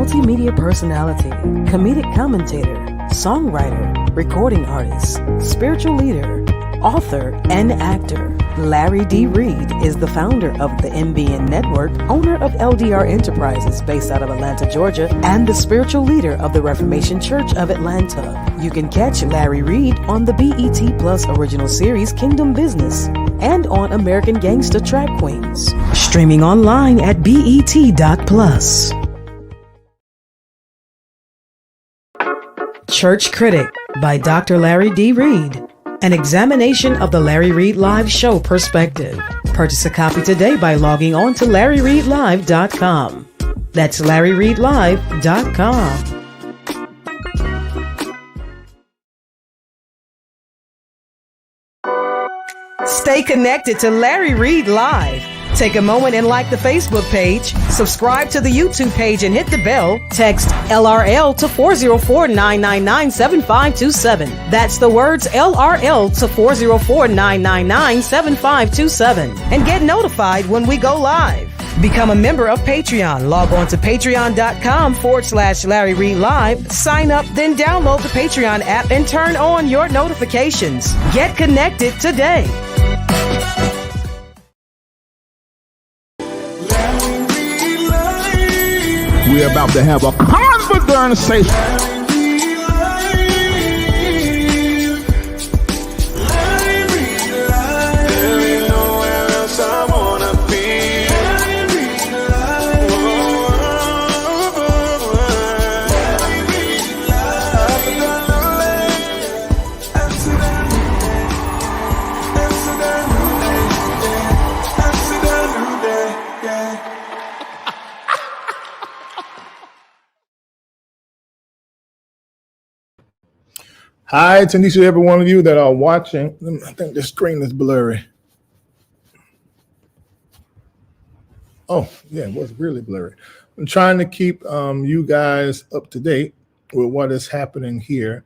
multimedia personality, comedic commentator, songwriter, recording artist, spiritual leader, author, and actor. Larry D. Reid is the founder of the MBN Network, owner of LDR Enterprises based out of Atlanta, Georgia, and the spiritual leader of the Reformation Church of Atlanta. You can catch Larry Reid on the BET Plus original series Kingdom Business and on American Gangsta Track Queens. Streaming online at BET.plus. Church Critic by Dr. Larry D. Reid. An examination of the Larry Reid Live show perspective. Purchase a copy today by logging on to LarryReidLive.com. That's LarryReidLive.com. Stay connected to Larry Reid Live. Take a moment and like the Facebook page, subscribe to the YouTube page and hit the bell. Text LRL to 404-999-7527. That's the words LRL to 404-999-7527. And get notified when we go live. Become a member of Patreon. Log on to patreon.com/Larry Reid Live. Sign up, then download the Patreon app and turn on your notifications. Get connected today. We're about to have a conversation. Hi, Tanisha, every one of you that are watching. I think the screen is blurry. Oh, yeah, it was really blurry. I'm trying to keep you guys up to date with what is happening here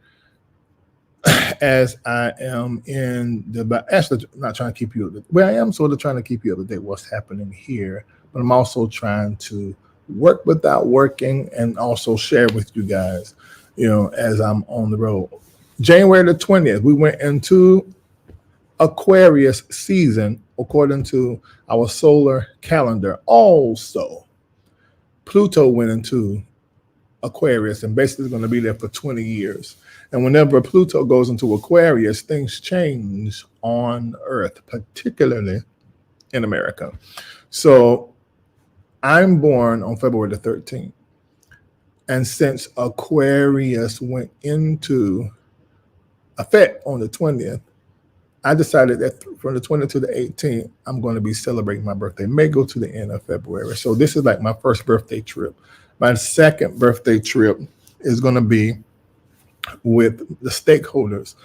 as I am in the, actually not trying to keep you, well, I am sort of trying to keep you up to date what's happening here, but I'm also trying to work without working and also share with you guys, as I'm on the road. January the 20th, we went into Aquarius season according to our solar calendar. Also, Pluto went into Aquarius and basically is going to be there for 20 years. And whenever Pluto goes into Aquarius, things change on Earth, particularly in America. So I'm born on February the 13th. And since Aquarius went into effect on the 20th, I decided that from the 20th to the 18th, I'm going to be celebrating my birthday. May go to the end of February. So this is like my first birthday trip. My second birthday trip is going to be with the stakeholders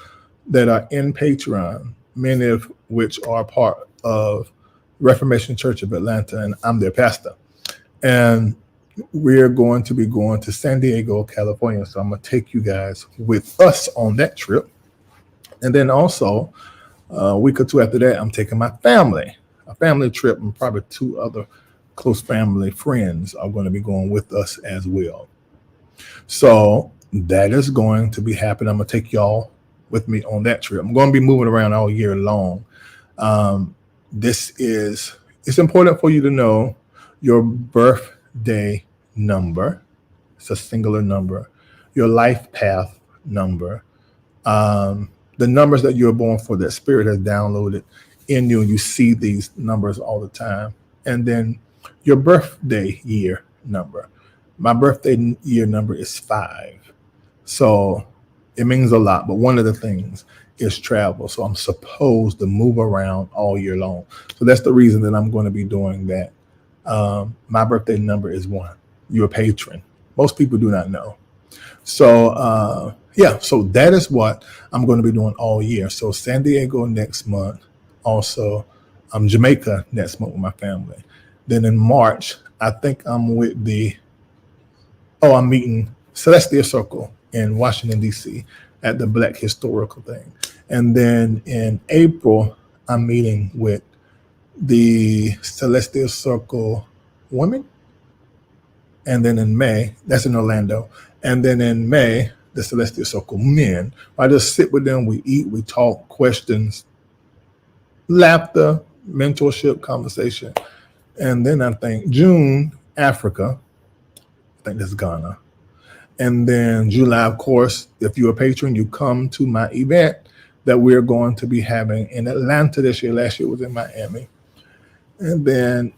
that are in Patreon, many of which are part of Reformation Church of Atlanta, and I'm their pastor. And we're going to be going to San Diego, California. So I'm going to take you guys with us on that trip. And then also, a week or two after that, I'm taking my family, a family trip, and probably two other close family friends are going to be going with us as well. So that is going to be happening. I'm going to take y'all with me on that trip. I'm going to be moving around all year long. It's important for you to know your birthday number. It's a singular number. Your life path number. The numbers that you're born for, that Spirit has downloaded in you, and you see these numbers all the time. And then your birthday year number. My birthday year number is 5. So it means a lot. But one of the things is travel. So I'm supposed to move around all year long. So that's the reason that I'm going to be doing that. My birthday number is 1. You're a patron. Most people do not know. So, so that is what I'm going to be doing all year. So San Diego next month, also Jamaica next month with my family. Then in March, I think I'm with I'm meeting Celestial Circle in Washington, D.C. at the Black Historical thing. And then in April, I'm meeting with the Celestial Circle women. And then in May, that's in Orlando. And then in May, the Celestial Circle Men. I just sit with them, we eat, we talk, questions, laughter, mentorship, conversation. And then I think June, Africa. I think that's Ghana. And then July, of course, if you're a patron, you come to my event that we're going to be having in Atlanta this year. Last year was in Miami. And then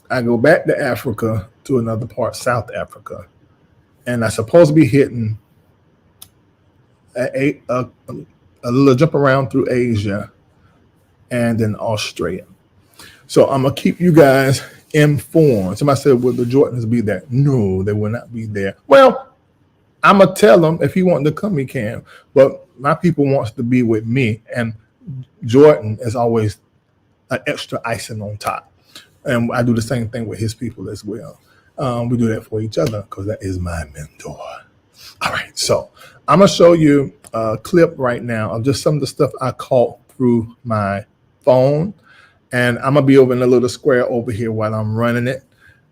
I go back to Africa to another part, South Africa. And I'm supposed to be hitting a little jump around through Asia and then Australia. So I'm going to keep you guys informed. Somebody said, will the Jordans be there? No, they will not be there. Well, I'm going to tell him if he wants to come, he can. But my people wants to be with me. And Jordan is always an extra icing on top. And I do the same thing with his people as well. We do that for each other because that is my mentor. All right. So I'm going to show you a clip right now of just some of the stuff I caught through my phone. And I'm going to be over in a little square over here while I'm running it.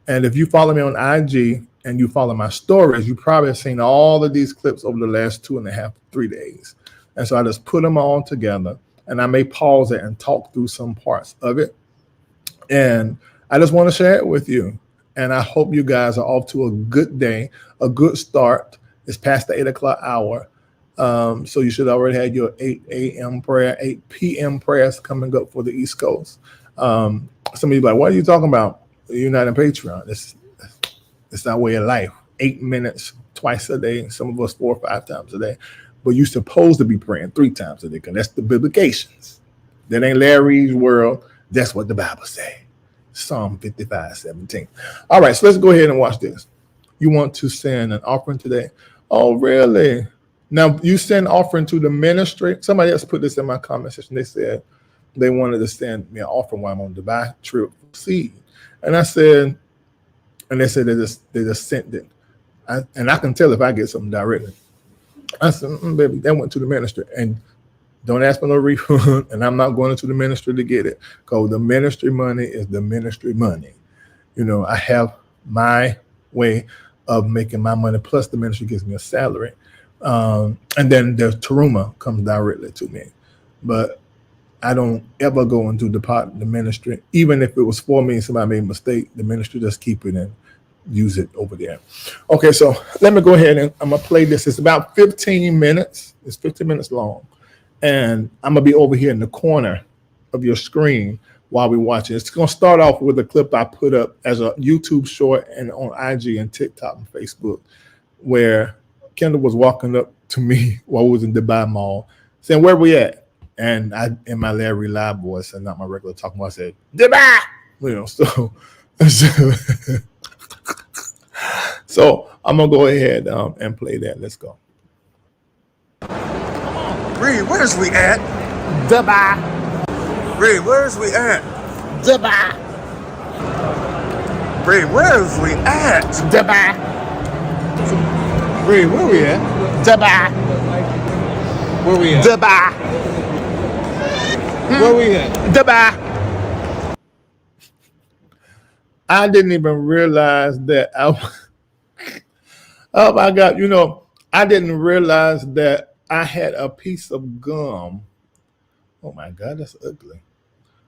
And if you follow me on IG, and you follow my stories, you probably have seen all of these clips over the last 2.5, 3 days. And so I just put them all together, and I may pause it and talk through some parts of it. And I just want to share it with you. And I hope you guys are off to a good day, a good start. It's past the 8 o'clock hour. So you should already have your 8 a.m. prayer, 8 p.m. prayers coming up for the East Coast. Some of you are like, what are you talking about? You're not in Patreon. It's our way of life. 8 minutes twice a day. Some of us 4 or 5 times a day. But you're supposed to be praying 3 times a day because that's the biblications. That ain't Larry's world. That's what the Bible says. Psalm 55:17. All right, so let's go ahead and watch this. You want to send an offering today? Oh, really? Now, you send offering to the ministry. Somebody else put this in my comment section. They said they wanted to send me an offering while I'm on the Dubai trip for seed. And I said, and they said they just sent it. And I can tell if I get something directly. I said, baby, that went to the ministry. And don't ask for no refund. And I'm not going into the ministry to get it. Because the ministry money is the ministry money. You know, I have my way of making my money. Plus the ministry gives me a salary. And then the Teruma comes directly to me. But I don't ever go into the ministry. Even if it was for me and somebody made a mistake, the ministry just keep it and use it over there. Okay, so let me go ahead and I'm going to play this. It's about 15 minutes. It's 15 minutes long. And I'm going to be over here in the corner of your screen while we watch it. It's going to start off with a clip I put up as a YouTube short and on IG and TikTok and Facebook where Kendall was walking up to me while we was in Dubai Mall saying, where we at? And I, in my Larry Live voice and not my regular talking voice, I said, Dubai! You know, so I'm going to go ahead and play that. Let's go. Reid, where's we at? Dubai. Reid, where's we at? Dubai. Reid, where's we at? Dubai. Reid, where we at? Dubai. Where we at? Dubai. Where we at? Dubai. I didn't even realize that oh my God, you know, I didn't realize that I had a piece of gum. Oh my God, that's ugly.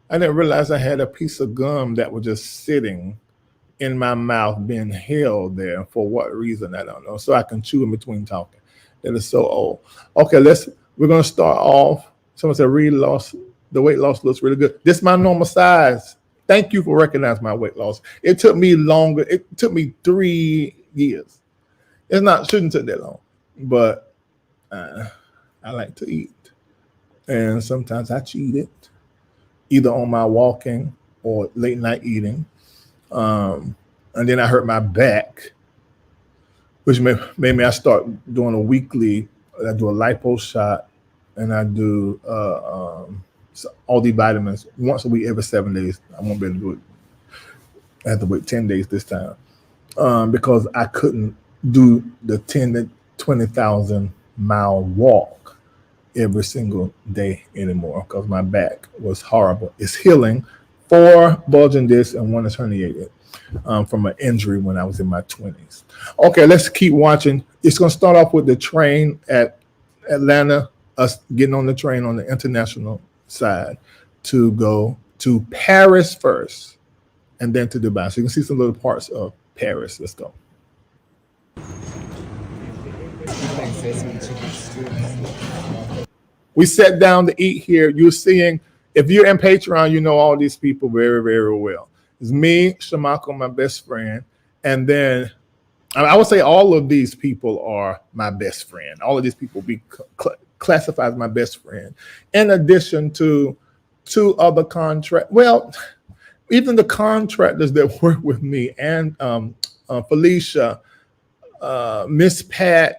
I didn't realize I had a piece of gum that was just sitting in my mouth being held there. For what reason, I don't know. So I can chew in between talking. That is so old. Okay, we're going to start off. Someone said, Reid the weight loss looks really good. This is my normal size. Thank you for recognizing my weight loss. It took me longer. It took me 3 years. Shouldn't take that long, but I like to eat. And sometimes I cheat it, either on my walking or late night eating. And then I hurt my back, which made me I start doing a weekly, I do a lipo shot, and I do all the vitamins once a week, every 7 days. I won't be able to do it. I have to wait 10 days this time because I couldn't do the 10 to 20,000 mile walk every single day anymore because my back was horrible. It's healing 4 bulging discs and 1 is herniated from an injury when I was in my 20s. Okay, let's keep watching. It's going to start off with the train at Atlanta, us getting on the train on the international side to go to Paris first and then to Dubai. So you can see some little parts of Paris. Let's go. We sat down to eat here. You're seeing, if you're in Patreon, you know all these people very, very well. It's me, Shamako, my best friend, and then I would say all of these people are my best friend. All of these people be classified as my best friend. In addition to 2 other even the contractors that work with me and Felicia, Miss Pat,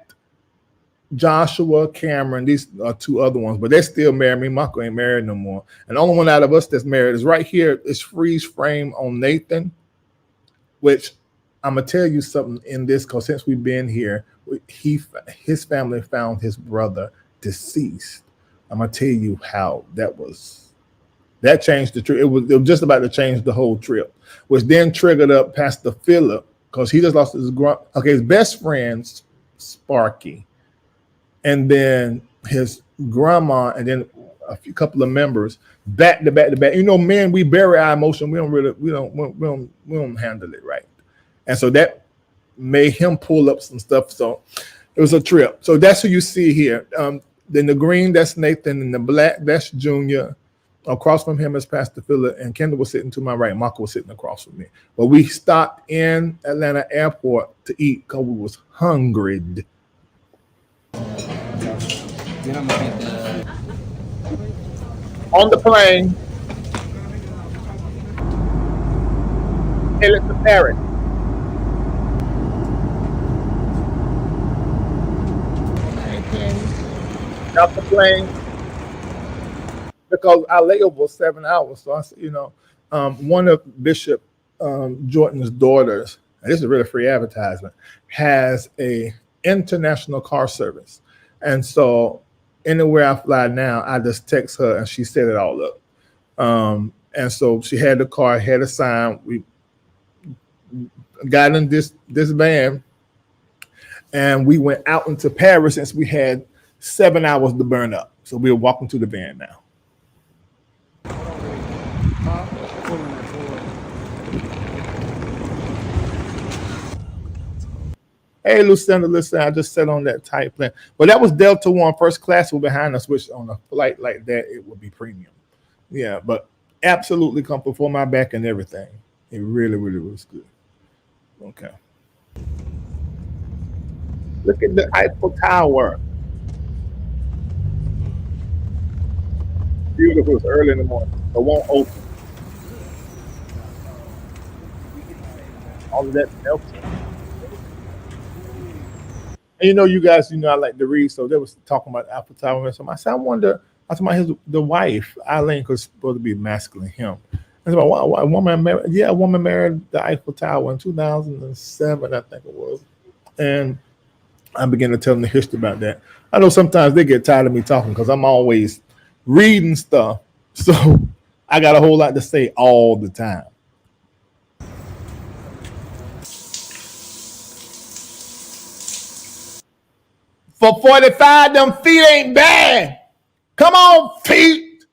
Joshua, Cameron, these are 2 other ones, but they're still married. Me, Marco ain't married no more. And the only one out of us that's married is right here. It's freeze frame on Nathan, which I'm gonna tell you something in this, because since we've been here, his family found his brother deceased. I'm gonna tell you how that changed the trip. It was just about to change the whole trip, which then triggered up Pastor Philip, because he just lost his best friend Sparky, and then his grandma, and then a couple of members back to back to back. You know, men, we bury our emotion. We don't handle it right. And so that made him pull up some stuff. So it was a trip. So that's who you see here. Then the green, that's Nathan, and the black, that's Junior. Across from him is Pastor Philip, and Kendall was sitting to my right. Marco was sitting across from me. But we stopped in Atlanta Airport to eat because we was hungry. On the plane, headed to Paris. Got the plane because our layover was 7 hours. So I said, one of Bishop Jordan's daughters, and this is really free advertisement, has a international car service. And so anywhere I fly now, I just text her and she set it all up. And so she had the car, had a sign. We got in this van and we went out into Paris since we had 7 hours to burn up. So we're walking to the van now. Hey, Lucinda, listen, I just sat on that tight plane. But that was Delta One, first class was behind us, which on a flight like that, it would be premium. Yeah, but absolutely comfortable for my back and everything. It really, really was good. Okay. Look at the Eiffel Tower. Beautiful. It's early in the morning. It won't open. All of that melted. And you guys, I like to read, so they was talking about Eiffel Tower. And so I said, I wonder, I talking about the wife, Eileen, because supposed to be masculine him. I said, why a woman married? Yeah, a woman married the Eiffel Tower in 2007, I think it was. And I began to tell them the history about that. I know sometimes they get tired of me talking because I'm always reading stuff. So I got a whole lot to say all the time. For 45, them feet ain't bad. Come on, feet.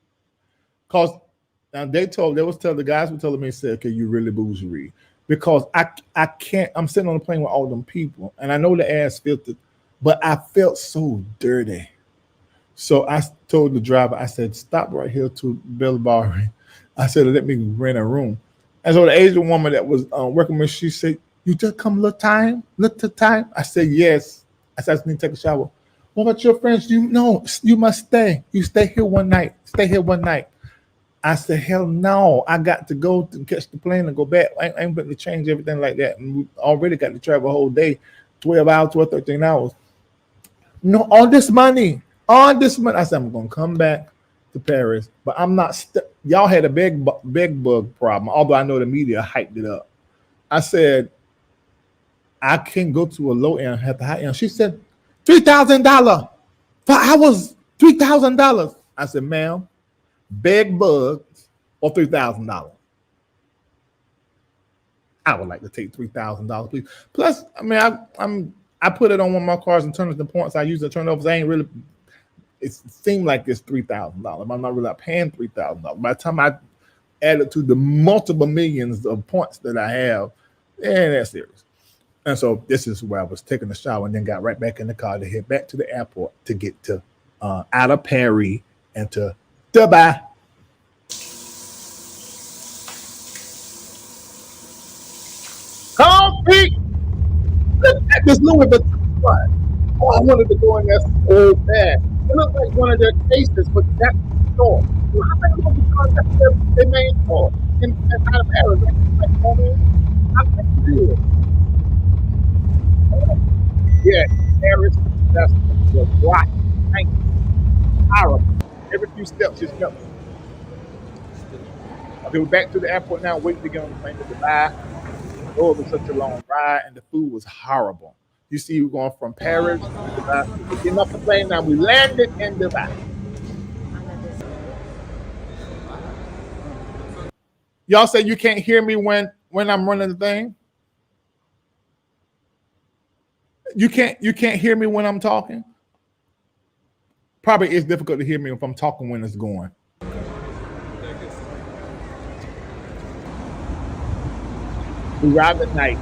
Because now the guys were telling me, said, okay, you really bougie, Reid. Because I can't, I'm sitting on the plane with all them people, and I know the ass filtered, but I felt so dirty. So I told the driver, I said, stop right here to Bellabari. I said, let me rent a room. And so the Asian woman that was working with me, she said, you just come a little time? I said, yes. I said, I just need to take a shower. What about your friends? No, you must stay. You stay here one night. I said, hell no. I got to go to catch the plane and go back. I ain't going to change everything like that. And we already got to travel a whole day, 12 hours, 13 hours. No, all this money. I said, I'm going to come back to Paris, but I'm not. Y'all had a big bug problem, although I know the media hyped it up. I said, I can go to a low end, have the high end. She said, $3,000 for hours, $3,000. I said, ma'am, bed bugs or $3,000. I would like to take $3,000, please. Plus, I mean, I put it on one of my cars and turned it to points. I use the turnovers. I ain't really. It seemed like it's $3,000. I'm not really paying $3,000. By the time I add it to the multiple millions of points that I have, that's serious. And so this is where I was taking a shower and then got right back in the car to head back to the airport to get to out of Paris and to Dubai. Come, Pete! Look at this Louis Vuitton spot. Oh, I wanted to go in there so bad. It looked like one of their cases, but that's the store. Well, how many Louis Vuitton that's their main store in out of Paris? Like, I think it is. Yeah, Paris, that's the black. Thank you. Horrible. Every few steps is nothing. Okay, we're back to the airport now, waiting to get on the plane to Dubai. Oh, it was such a long ride, and the food was horrible. You see, we're going from Paris to Dubai. We're getting off the plane now. We landed in Dubai. Y'all say you can't hear me when I'm running the thing? You can't hear me when I'm talking? Probably it's difficult to hear me if I'm talking when it's going. We arrived at night.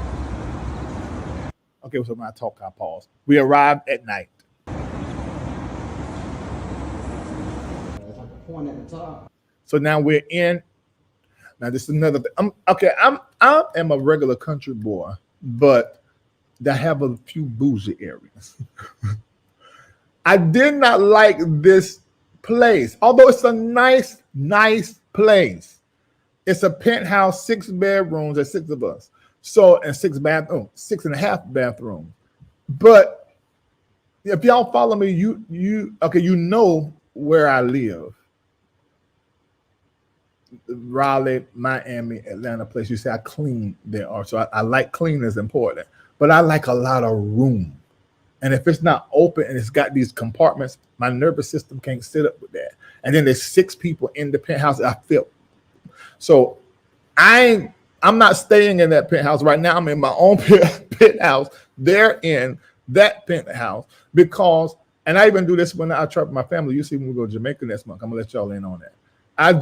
Okay, so when I talk, I pause. We arrived at night. So now we're in. Now this is another thing. I am a regular country boy, but I have a few bougie areas. I did not like this place, although it's a nice place. It's a penthouse, 6 bedrooms, there's 6 of us. So, and 6.5 bathrooms. But if y'all follow me, you know where I live. Raleigh, Miami, Atlanta place. You say I clean there are. So I like clean is important. But I like a lot of room. And if it's not open and it's got these compartments, my nervous system can't sit up with that. And then there's 6 people in the penthouse. I feel. So I'm not staying in that penthouse right now. I'm in my own penthouse. They're in that penthouse because, and I even do this when I travel with my family. You see when we go to Jamaica next month. I'm gonna let y'all in on that. I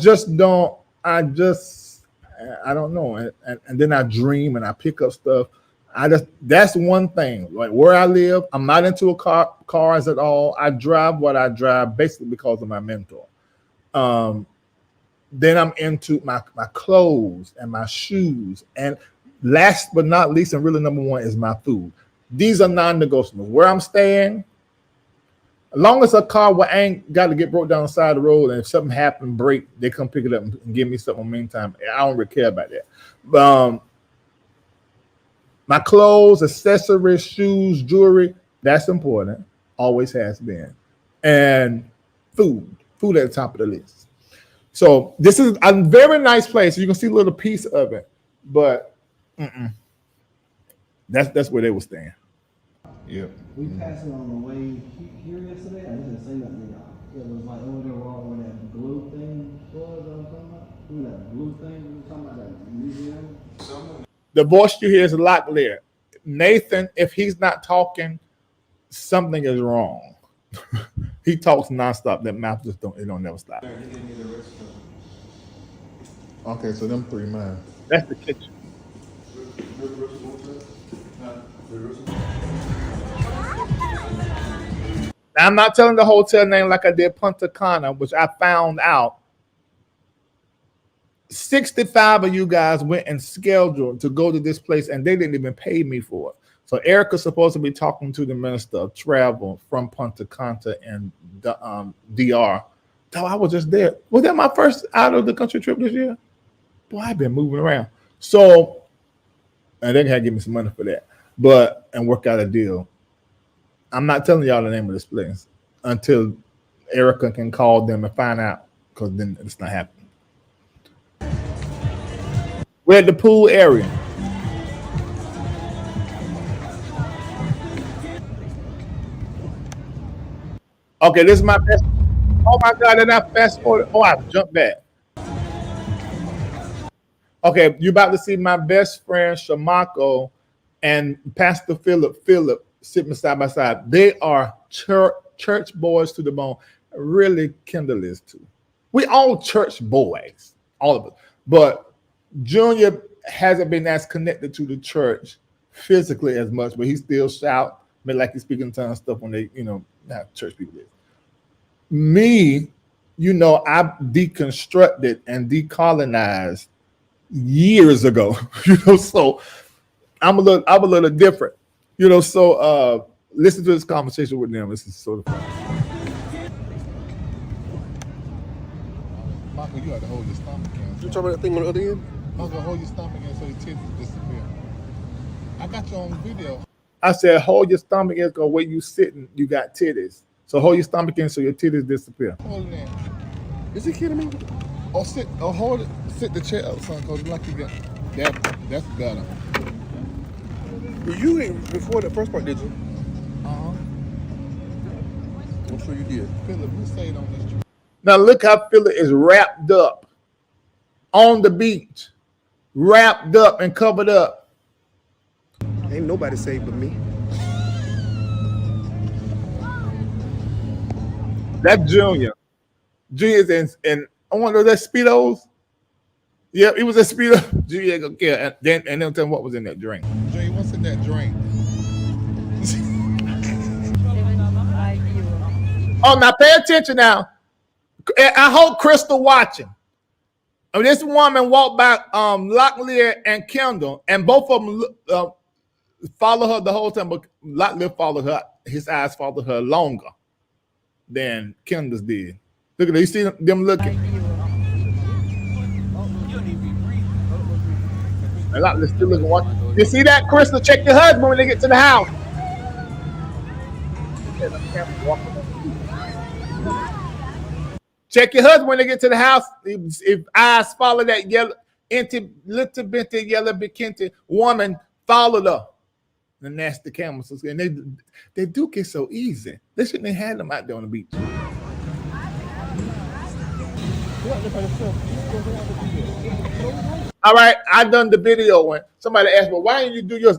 don't know. And then I dream and I pick up stuff. That's one thing. Like where I live, I'm not into cars at all. I drive what I drive basically because of my mentor. Then I'm into my clothes and my shoes. And last but not least, and really number one, is my food. These are non-negotiable. Where I'm staying, as long as a car ain't got to get broke down the side of the road, and if something happen, break, they come pick it up and give me something in the meantime. I don't really care about that. My clothes, accessories, shoes, jewelry, that's important. Always has been. And food at the top of the list. So this is a very nice place. You can see a little piece of it, but that's where they were staying. Yep. We passed it on the way here yesterday. I didn't say nothing to y'all. It was like over there where that blue thing was. I'm talking about. Remember that blue thing we were talking about, that museum. The voice you hear is a lot clearer. Nathan, if he's not talking, something is wrong. He talks nonstop. That mouth just don't never stop. Okay, so them 3 mine. That's the kitchen. Now, I'm not telling the hotel name like I did Punta Cana, which I found out 65 of you guys went and scheduled to go to this place, and they didn't even pay me for it. So Erica's supposed to be talking to the Minister of Travel from Punta Cana and DR. So I was just there. Was that my first out of the country trip this year? Boy, I've been moving around. So, and they had to give me some money for that, and work out a deal. I'm not telling y'all the name of this place until Erica can call them and find out, because then it's not happening. We're at the pool area. Okay, this is my best. Oh my God, did I fast forward? Oh, I jumped back. Okay, you're about to see my best friend Shamako and Pastor Philip sitting side by side. They are church boys to the bone. Really, Kendall is too. We all church boys, all of us. But Junior hasn't been as connected to the church physically as much, but he still shout, like he's speaking tongues stuff when they, not church people is. Me, I deconstructed and decolonized years ago, so I'm a little different, so listen to this conversation with them. This is sort of fun. Michael, you have to hold your stomach in. You talking about that thing on the other end? Michael, hold your stomach in so your titties disappear. I got you on video. I said, hold your stomach in because where you sitting, you got titties. So hold your stomach in so your titties disappear. Hold it in. Is he kidding me? Or sit, or hold it, sit the chair up, son, because like you get that's better. You ain't before the first part, did you? Uh-huh. I'm sure you did. Philip, who stayed on this trip? Now look how Philip is wrapped up on the beach, wrapped up and covered up. Ain't nobody saved but me. That's Junior. Junior's in I wonder that Speedos. Yeah, it was a Speedo. Junior ain't gonna care. And then tell him what was in that drink. Jay, what's in that drink? Oh, now pay attention now. I hope Crystal watching. This woman walked by Locklear and Kendall, and both of them follow her the whole time, but Locklear followed her. His eyes followed her longer than Kendall's did. Look at that. You see them looking. And Locklear still looking. Watching. You see that, Crystal? Check your husband when they get to the house. Check your husband when they get to the house. If eyes follow that yellow, little bitty yellow bikini woman, followed her. And that's the cameras. And they do get so easy. They shouldn't have had them out there on the beach. All right, I done the video when somebody asked me, why didn't you do yours?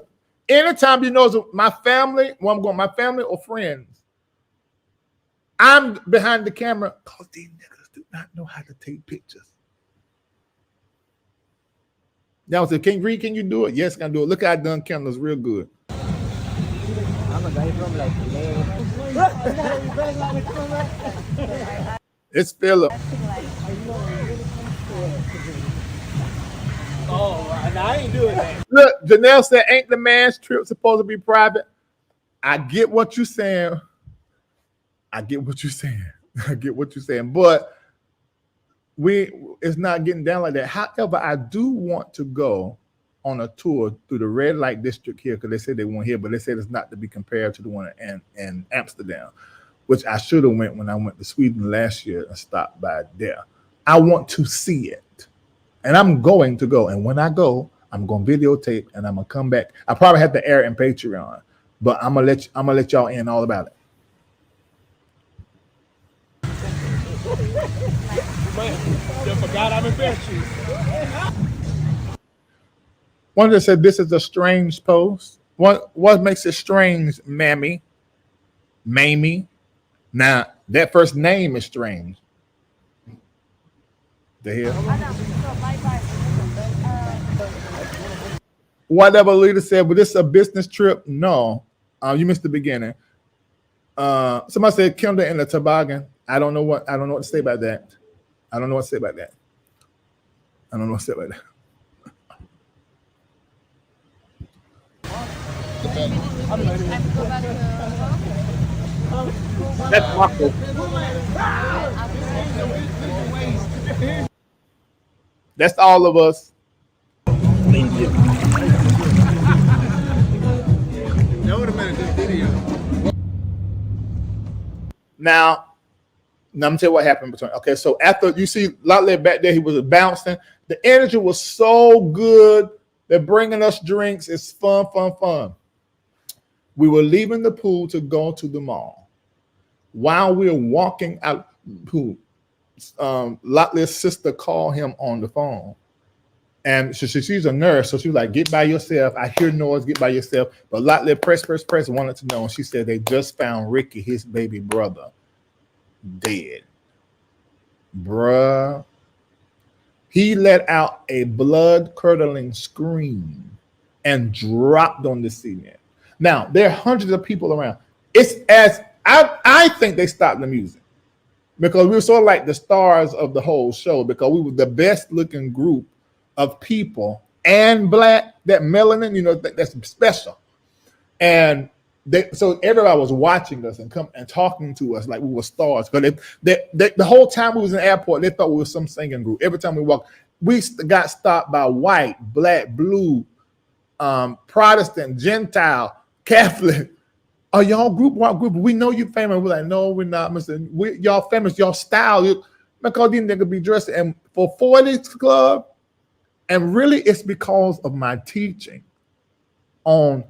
Anytime you know it's my family, where I'm going, my family or friends, I'm behind the camera because these niggas do not know how to take pictures. Now I said, Reid, can you do it? Yes, I can do it. Look how I done cameras real good. I'm a guy from like It's Philip. Oh, and I ain't doing that. Look, Janelle said, ain't the man's trip supposed to be private? I get what you're saying. I get what you're saying. But it's not getting down like that. However, I do want to go on a tour through the red light district here because they said they weren't here, but they said it's not to be compared to the one in Amsterdam, which I should have went when I went to Sweden last year and stopped by there. I want to see it. And I'm going to go. And when I go, I'm going to videotape and I'm going to come back. I probably have to air it in Patreon, but I'm going to let y'all in all about it. You forgot I'm in bed shoes. One that said this is a strange post. What makes it strange, Mammy? Now, that first name is strange. The hell? Whatever leader said, but this is a business trip. No, you missed the beginning. Somebody said Kendall in the toboggan. I don't know what to say about that. I don't know what to say about that. That's Marco. That's all of us. That would have been a good video. Now I'm gonna tell you what happened between. Okay, so after you see Lotley back there, he was bouncing. The energy was so good. They're bringing us drinks. It's fun. We were leaving the pool to go to the mall. While we were walking out the pool, Lotley's sister called him on the phone And she's a nurse, so she was like, "Get by yourself. I hear noise. Get by yourself." But a lot of press wanted to know. And she said they just found Ricky, his baby brother, dead. Bruh. He let out a blood-curdling scream and dropped on the cement. Now, there are hundreds of people around. It's as I think they stopped the music because we were sort of like the stars of the whole show because we were the best-looking group of people and black, that melanin, that's special. And so everybody was watching us and talking to us like we were stars. Because the whole time we was in the airport, they thought we were some singing group. Every time we walked, we got stopped by white, black, blue, Protestant, Gentile, Catholic. Are y'all group? What group? We know you famous. We're like, no, we're not, Mister. Y'all famous. Y'all style. Because these niggas be dressed and for 40s club. And really, it's because of my teaching on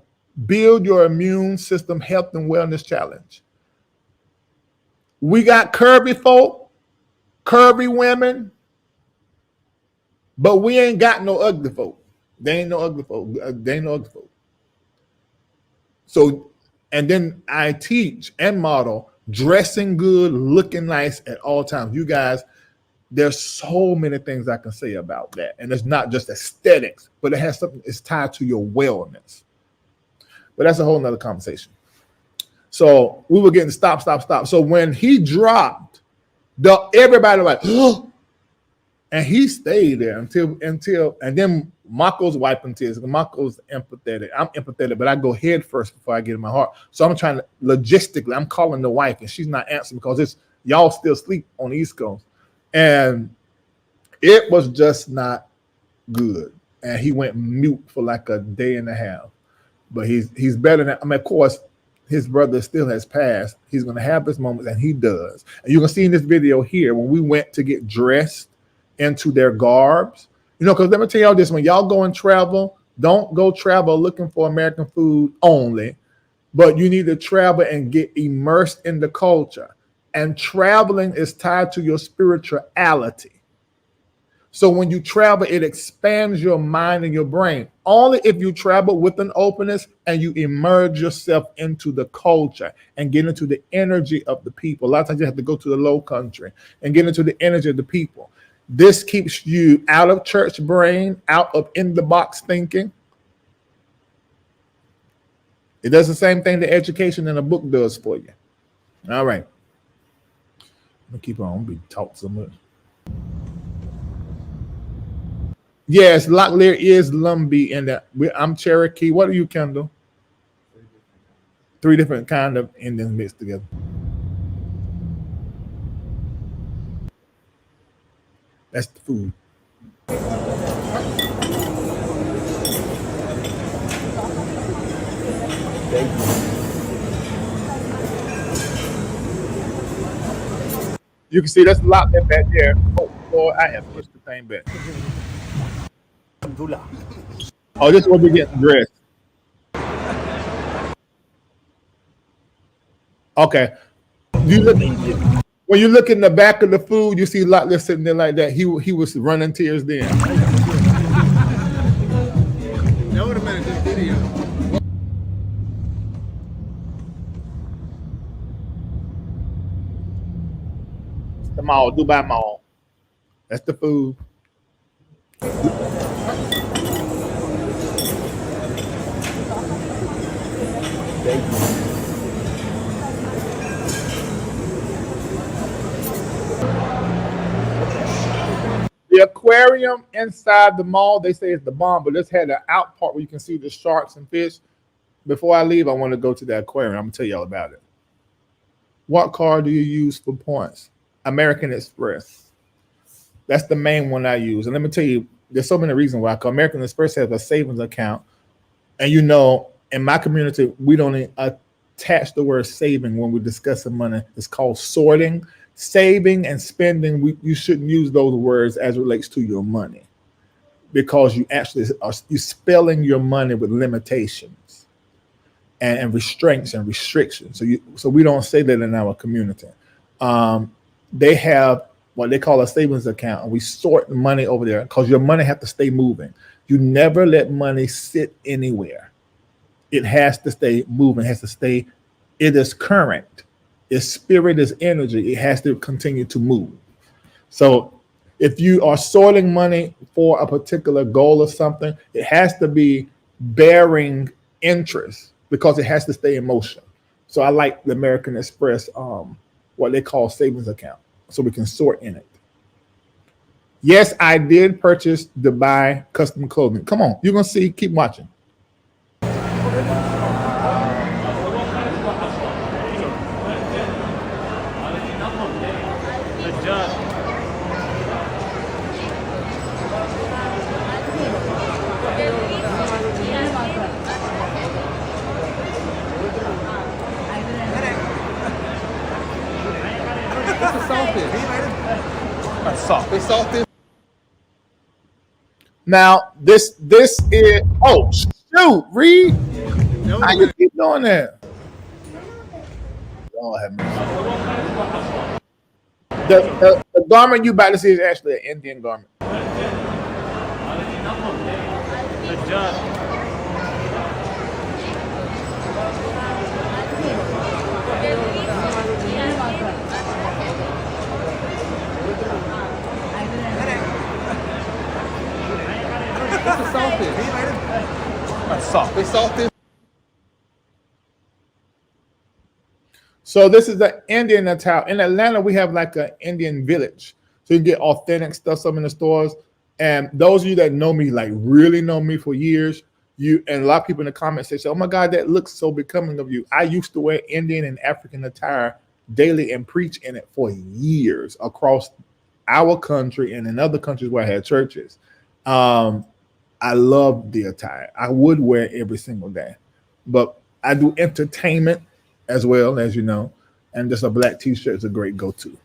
build your immune system health and wellness challenge. We got curvy folk, curvy women, but we ain't got no ugly folk. They ain't no ugly folk. So, and then I teach and model dressing good, looking nice at all times. You guys, there's so many things I can say about that. And it's not just aesthetics, but it has something, it's tied to your wellness. But that's a whole nother conversation. So we were getting stop. So when he dropped, everybody was like, oh, and he stayed there until, and then Mako's wiping tears. Mako's empathetic. I'm empathetic, but I go head first before I get in my heart. So I'm trying to, logistically, I'm calling the wife and she's not answering because y'all still sleep on the East Coast. And it was just not good. And he went mute for like a day and a half. But he's better than, I mean, of course, his brother still has passed. He's going to have his moments, and he does. And you can see in this video here, when we went to get dressed into their garbs, because let me tell y'all this, when y'all go and travel, don't go travel looking for American food only, but you need to travel and get immersed in the culture. And traveling is tied to your spirituality. So when you travel, it expands your mind and your brain. Only if you travel with an openness and you immerse yourself into the culture and get into the energy of the people. A lot of times you have to go to the low country and get into the energy of the people. This keeps you out of church brain, out of in-the-box thinking. It does the same thing that education in a book does for you. All right. I'm going to keep on. Be talk so much. Yes, Locklear is Lumbee in that. I'm Cherokee. What are you, Kendall? 3 different kind of Indians mixed together. That's the food. You can see that's a lot back there. Oh, boy, I have pushed the thing back. Oh, this is where we get dressed. Okay. When you look in the back of the food, you see Locklear sitting there like that. He was running tears then. That would have been a good video. The mall, Dubai Mall. That's the food. The aquarium inside the mall, they say it's the bomb, but this had an out part where you can see the sharks and fish. Before I leave, I want to go to the aquarium. I'm going to tell y'all about it. What card do you use for points? American Express. That's the main one I use. And let me tell you, there's so many reasons why. Because American Express has a savings account. And in my community, we don't attach the word saving when we're discussing money. It's called sorting. Saving and spending, you shouldn't use those words as it relates to your money. Because you actually are spelling your money with limitations and restraints and restrictions. So we don't say that in our community. They have what they call a savings account, and we sort the money over there because your money has to stay moving. You never let money sit anywhere. It has to stay moving, it has to stay, it is current. Its spirit is energy. It has to continue to move. So if you are sorting money for a particular goal or something, it has to be bearing interest because it has to stay in motion. So I like the American Express, what they call savings account, so we can sort in it. Yes, I did purchase Dubai custom clothing. Come on, you're gonna see. Keep watching. It's salted. Now this is, oh shoot, Reid, how you keep doing that? Lord have mercy. The garment you about to see is actually an Indian garment. It's salted. So this is the Indian attire. In Atlanta, we have like an Indian village. So you get authentic stuff some in the stores. And those of you that know me, like really know me for years, you and a lot of people in the comments say, oh my God, that looks so becoming of you. I used to wear Indian and African attire daily and preach in it for years across our country and in other countries where I had churches. I love the attire. I would wear it every single day, but I do entertainment as well, as you know, and just a black t-shirt is a great go-to.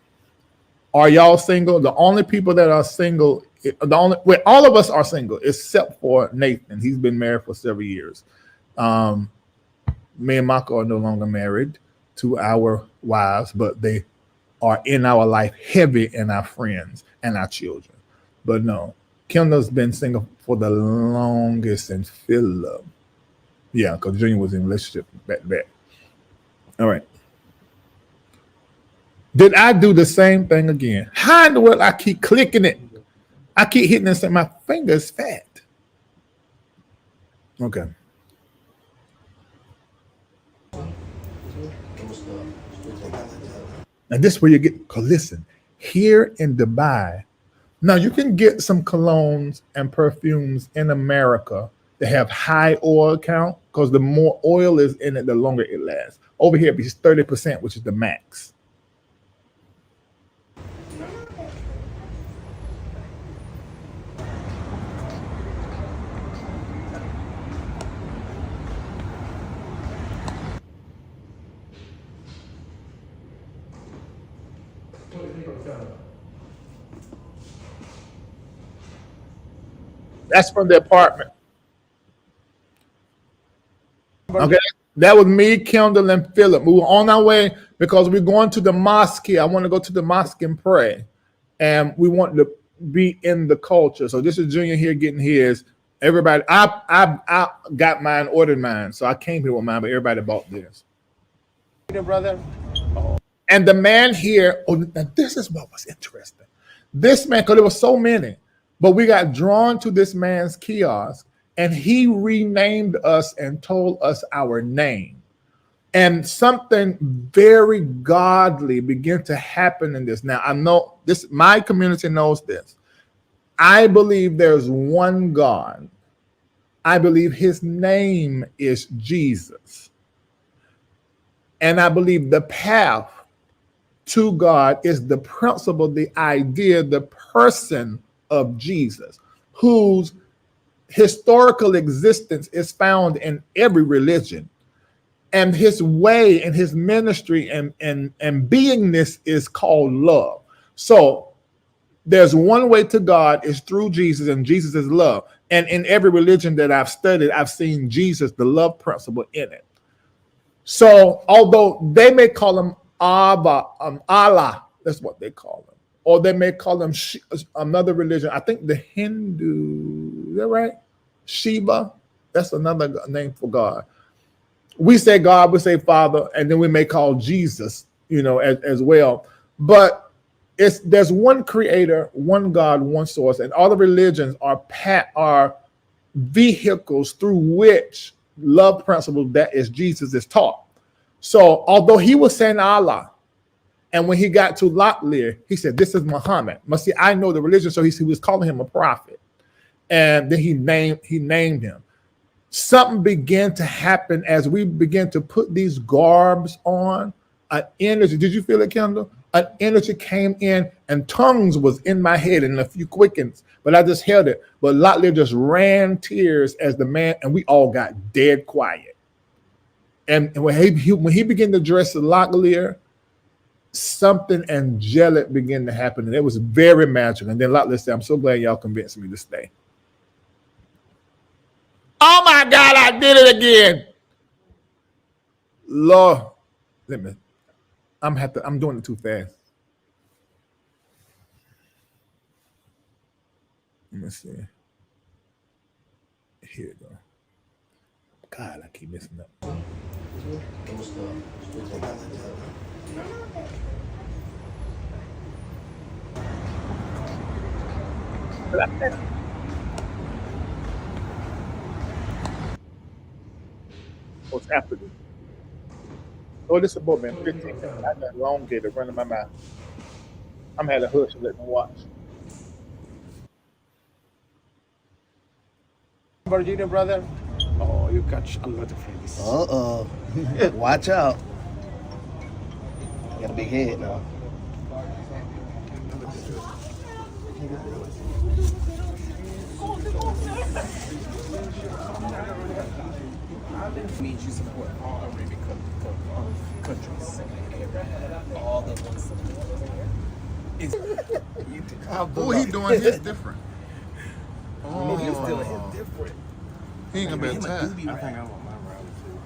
Are y'all single? The only people that are single, all of us are single except for Nathan. He's been married for several years. Me and Mako are no longer married to our wives, but they are in our life heavy in our friends and our children. But no, Kendall's been single for the longest and Philip. Yeah, because Junior was in a relationship back to back. All right. Did I do the same thing again? How in the world I keep clicking it? I keep hitting it and my finger's fat. Okay. And this is where you get, because listen, here in Dubai, now you can get some colognes and perfumes in America that have high oil count, because the more oil is in it, the longer it lasts. Over here, it's 30%, which is the max. That's from the apartment. Okay, that was me, Kendall, and Philip. We were on our way because we're going to the mosque here. I want to go to the mosque and pray, and we want to be in the culture. So this is Junior here getting his. Everybody, I got mine, ordered mine, so I came here with mine, but everybody bought theirs. Brother. And the man here, oh, now this is what was interesting. This man, because there were so many, but we got drawn to this man's kiosk, and he renamed us and told us our name. And something very godly began to happen in this. Now, I know this, my community knows this. I believe there's one God. I believe his name is Jesus. And I believe the path to God is the principle, the idea, the person of Jesus, whose historical existence is found in every religion. And his way and his ministry and beingness is called love. So there's one way to God is through Jesus, and Jesus is love. And in every religion that I've studied, I've seen Jesus, the love principle in it. So although they may call him Allah, that's what they call him. or they may call them another religion. I think the Hindu, is that right? Shiva, that's another name for God. We say God, we say Father, and then we may call Jesus, as well. But there's one creator, one God, one source, and all the religions are vehicles through which love principle that is Jesus is taught. So although he was saying Allah, and when he got to Locklear, he said, "This is Muhammad." Must see, I know the religion, so he was calling him a prophet, and then he named him. Something began to happen as we began to put these garbs on. An energy, did you feel it, Kendall? An energy came in, and tongues was in my head and a few quickens, but I just held it. But Locklear just ran tears as the man, and we all got dead quiet. And when he began to address the Locklear, something angelic began to happen, and it was very magical. And then Locklear said, "I'm so glad y'all convinced me to stay." Oh my God, I did it again. Lord, I'm doing it too fast. Let me see. Here you go. God, I keep messing up. What's after this? Oh, this is about man 15 minutes. I got elongated running my mouth. I'm had a hush and let me watch. Virginia, brother. Oh, you catch a lot of friends. Uh-oh. Watch out. Got a big head now. Means you support all Arabic countries. All the ones Oh, he doing his different. Oh, he's still his different. He ain't gonna be Him a attacked. doobie I think I want my round too.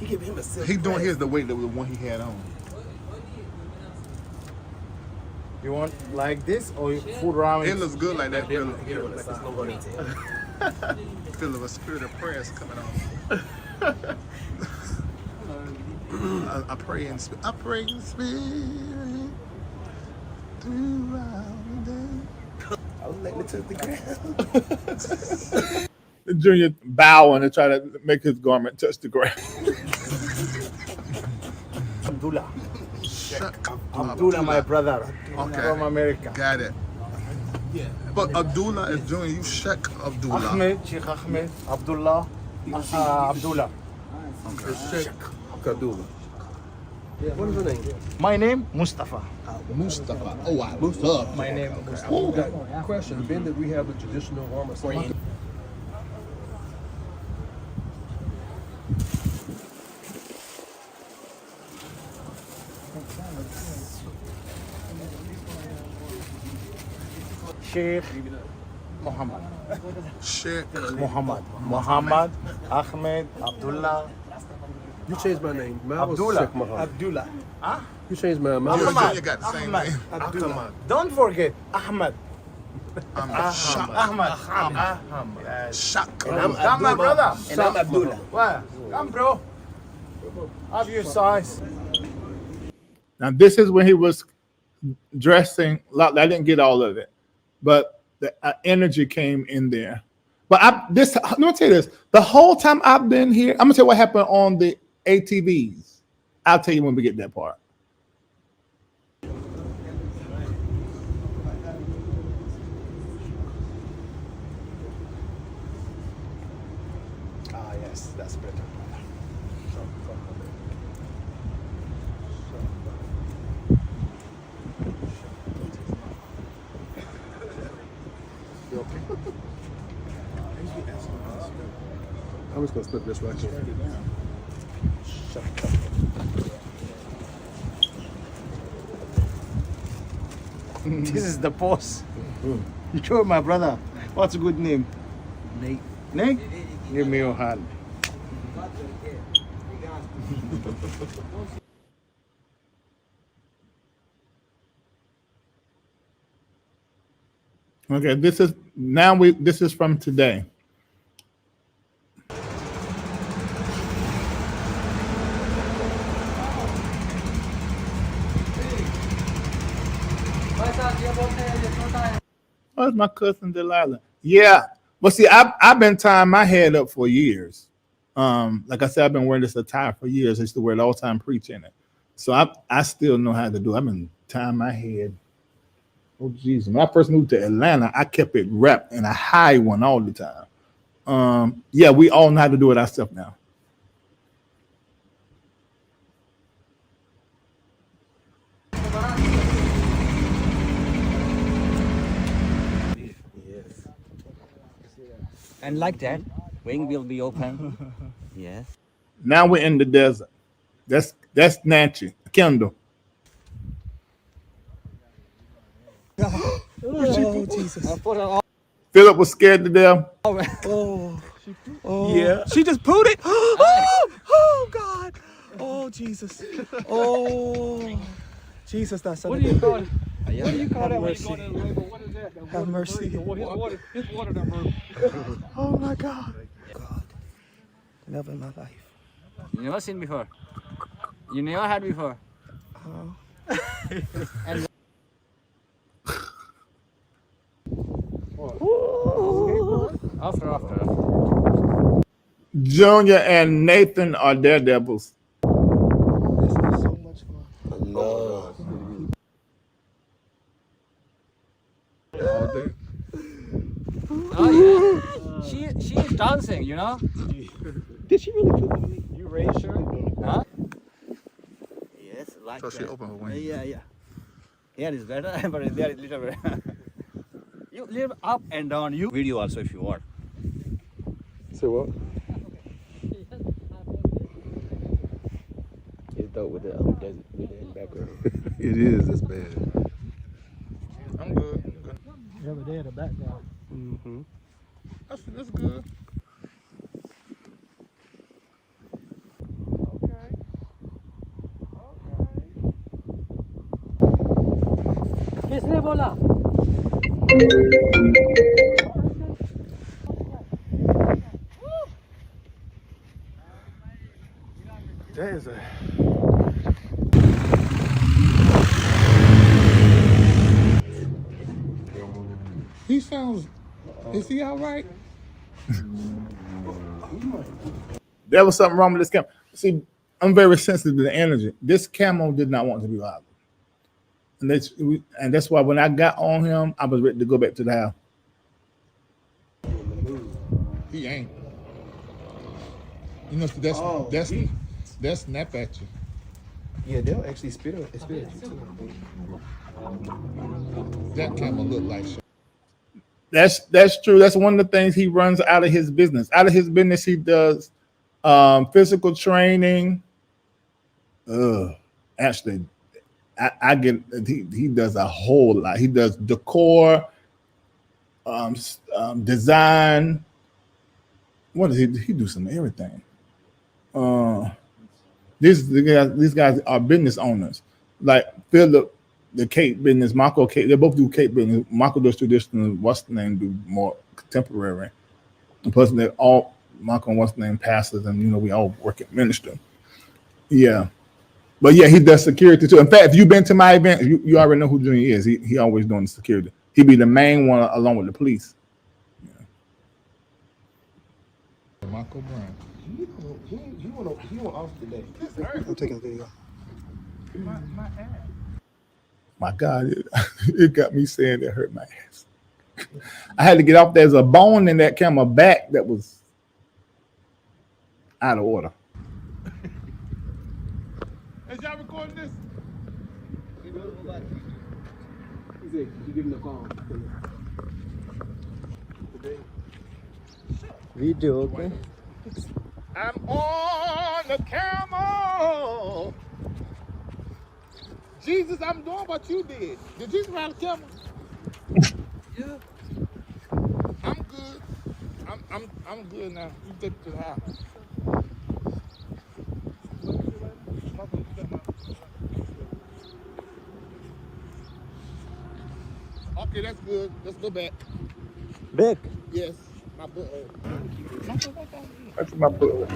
He give him a silk. He doing press. his the way that the one he had on. You want like this or food ramen? It looks good like that. Feel Like it's no running tail. of a spirit of prayer is coming on. I pray in spirit. I pray in spirit throughout the day. I was letting it touch the ground. The Junior bowing to try to make his garment touch the ground. Abdullah. Shut up. Abdullah, my brother. Okay. From America. Got it. But Abdullah is Junior. You Sheikh Abdullah. Ahmed, Sheikh Ahmed, Abdullah, Abdullah. Okay. Kadula. What is your name? My name, Mustafa. Mustafa. Oh, I love. My name, Mustafa. Oh, got question. Being that we have the traditional armor, Sheikh Muhammad. Sheikh. Muhammad, Ahmed, Abdullah. you changed my name. Mine was Abdullah. Sheikh Muhammad. Abdullah. Huh? You changed mine. Mine You was and Junior got the same Ahmed. name. Abdullah. Don't forget Ahmed. Shock. Ahmed. Shock. Come, my brother. And I'm Abdullah. Where? Come, bro. Have your size. Now, this is when he was dressing. I didn't get all of it, but the energy came in there. But let me tell you this: the whole time I've been here, I'm gonna tell you what happened on the ATVs. I'll tell you when we get that part. Ah, yes, that's better. I'm just gonna split this right here. This is the boss. You're my brother. What's a good name? Nate. Nate? Give me your hand. Okay, this is from today. Oh, it's my cousin Delilah. Yeah. But see, I've been tying my head up for years. Like I said, I've been wearing this attire for years. I used to wear it all the time preaching it. So I still know how to do it. I've been tying my head. Oh Jesus. When I first moved to Atlanta, I kept it wrapped in a high one all the time. Yeah, we all know how to do it ourselves now. And like that, wing will be open. Yes. Now we're in the desert. That's Nancy, Kendall. Oh, Jesus. Philip was scared to death. Yeah. She just pooed it. Oh God. Oh Jesus. Oh Jesus, that's so. What do you call it? What do you call that when you go to the label? What is that? Have mercy. His water done broke. Oh my God. God. Never in my life. You never seen before. You never had before. And after. Junior and Nathan are daredevils. This is so much fun. Oh yeah. She is dancing, you know? Did she really poop on me? You raised her? Huh? Yes, like So she that. opened her wings. Yeah. Here is better, but there is little better. You live up and down. You video also if you want. Say what? It's dope with the desert with the background. It is. It's bad. I'm good. Yeah, but they had a background. Mm-hmm. That's good. किसने बोला? That is a. He sounds. Is he all right? There was something wrong with this camera. See, I'm very sensitive to the energy. This camo did not want to be bothered. And that's why when I got on him, I was ready to go back to the house. He ain't. You know, that's snap at you. Yeah, they'll actually spit at you too. That camera look like shit. That's true. That's one of the things he runs out of his business. Out of his business, he does physical training. Actually, I get he does a whole lot. He does decor, design. What does he do? Some of everything. These guys are business owners. Like Philip, the cake business, Marco cake. They both do cake business. Marco does traditional. What's the name? Do more contemporary. And plus, they all Marco and what's the name pastors, and we all work at ministry. Yeah. But yeah, he does security too. In fact, if you've been to my event, you already know who Junior is. He always doing the security. He be the main one along with the police. Michael Brown. He went off today. I'm taking a video. My God, it got me saying it hurt my ass. I had to get off. There's a bone in that camera back that was out of order. Is y'all recording this? He said, you give him the phone. Video, okay? I'm on the camera. Jesus, I'm doing what you did. Did Jesus ride the camera? Yeah. I'm good. I'm good now. You take it to the house. Okay. Okay, that's good. Let's go back. Back. Yes. My butt. That's my book.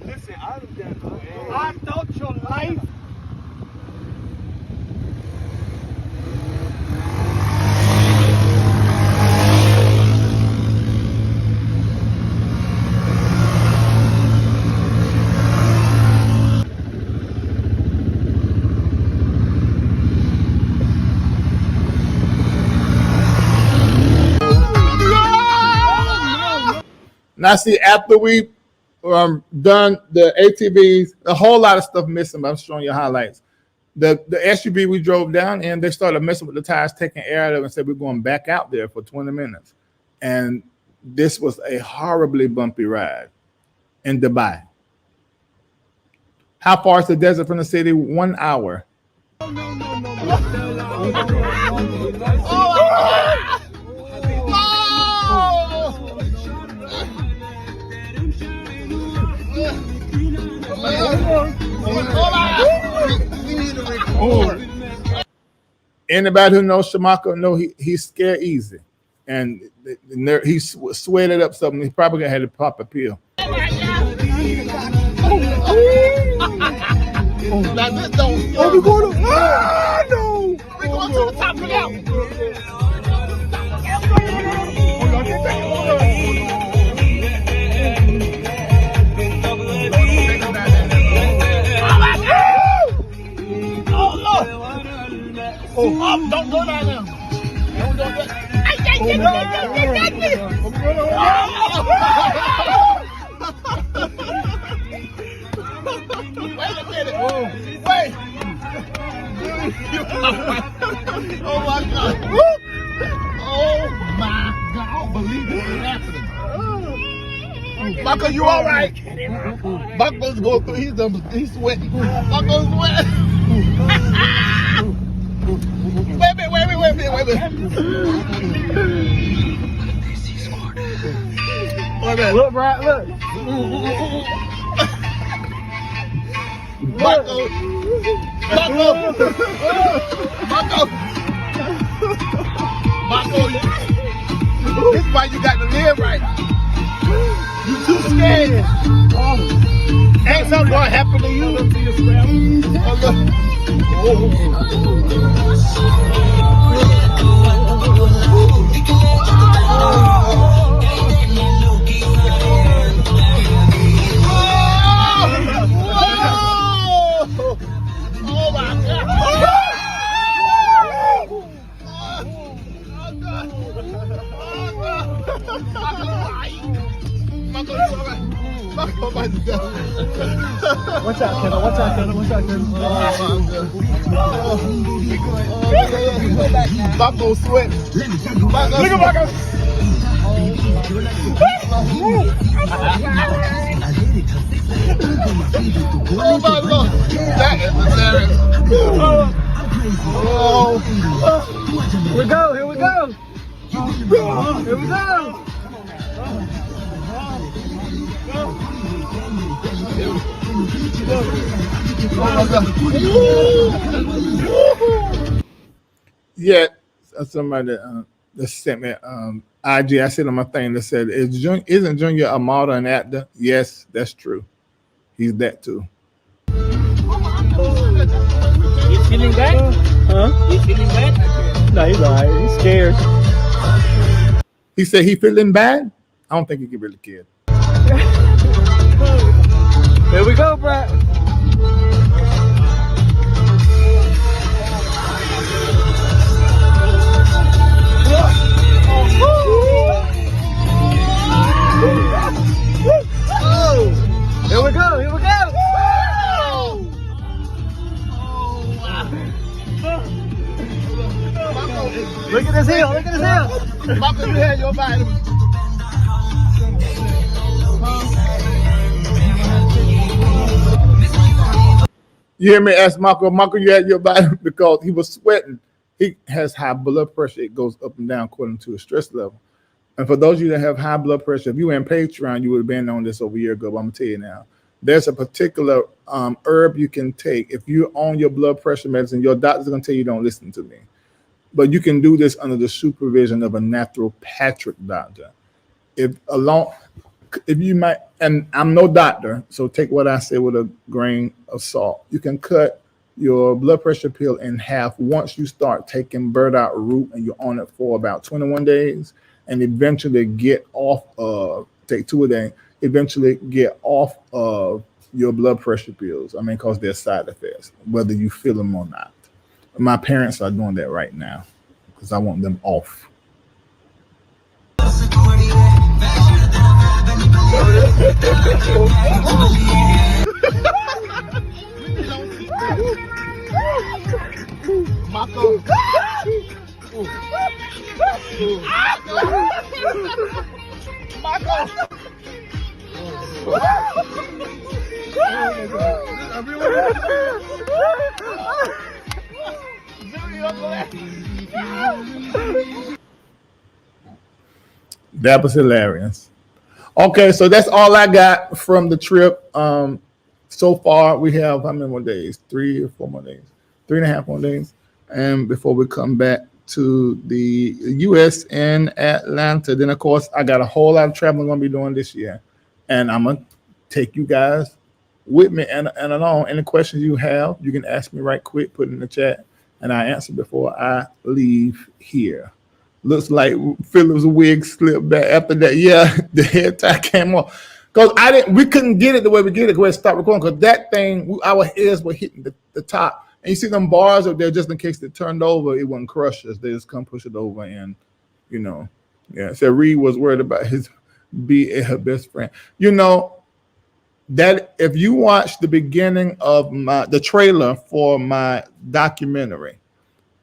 Listen, I thought your life. Now, see, after we done the ATVs, a whole lot of stuff missing, but I'm showing you highlights. The SUV we drove down and they started messing with the tires, taking air out of it, and said we're going back out there for 20 minutes. And this was a horribly bumpy ride in Dubai. How far is the desert from the city? 1 hour. Anybody who knows Shamaka know he's scared easy, and he sweated up something. He probably gonna have to pop a pill. Now this don't. Oh, we're going to. Ah, no! We're going to the top of the mountain. Oh, don't go down there. Don't go there. Wait a minute. Wait. Oh my God. Oh my God. I don't believe this is happening. Bucko, you all right? Bucko's going through. He's sweating. Bucko's sweating. Wait a minute. Look, right, look. Bucko. This is why you got to live right. You too scared. Ain't something gonna happen to you. Watch out, Kendall. Watch out, Kendall. Watch out, Kendall. Bucko sweat. Look at Bucko. Oh my Lord. That is hilarious. Oh. Here we go. Here we go. Here we go. Yeah, somebody that sent me IG. I said on my thing that said, "Isn't Junior a model and actor?" Yes, that's true. He's that too. You feeling bad? Huh? You feeling bad? No, he's alright. He's scared. He said he feeling bad. I don't think he can really care. Here we go, Brad. Here we go. Here we go. Look at this hill. Look at this hill. Bucko, you had your vitamin. You hear me ask Marco, you had your body because he was sweating. He has high blood pressure. It goes up and down according to his stress level. And for those of you that have high blood pressure, if you were in Patreon, you would have been on this over a year ago. But I'm gonna tell you now, there's a particular herb you can take if you're on your blood pressure medicine. Your doctor's gonna tell you don't listen to me, but you can do this under the supervision of a naturopathic doctor. If you might, and I'm no doctor, so take what I say with a grain of salt. You can cut your blood pressure pill in half once you start taking burdock root, and you're on it for about 21 days, and eventually get off of, take 2 a day, eventually get off of your blood pressure pills. I mean, because there's side effects, whether you feel them or not. My parents are doing that right now because I want them off. That was hilarious. Okay, so that's all I got from the trip. So far, we have how many more days? 3 or 4 more days, 3.5 more days, and before we come back to the U.S. in Atlanta. Then, of course, I got a whole lot of traveling I'm gonna be doing this year, and I'm gonna take you guys with me and along. Any questions you have, you can ask me right quick, put it in the chat, and I answer before I leave here. Looks like Philip's wig slipped back after that. Yeah, the head tie came off. Because we couldn't get it the way we get it. Go ahead and stop recording. Because that thing, our heads were hitting the top. And you see them bars up there just in case it turned over, it wouldn't crush us. They just come push it over and, yeah. So Reid was worried about his her best friend. That if you watch the beginning of the trailer for my documentary,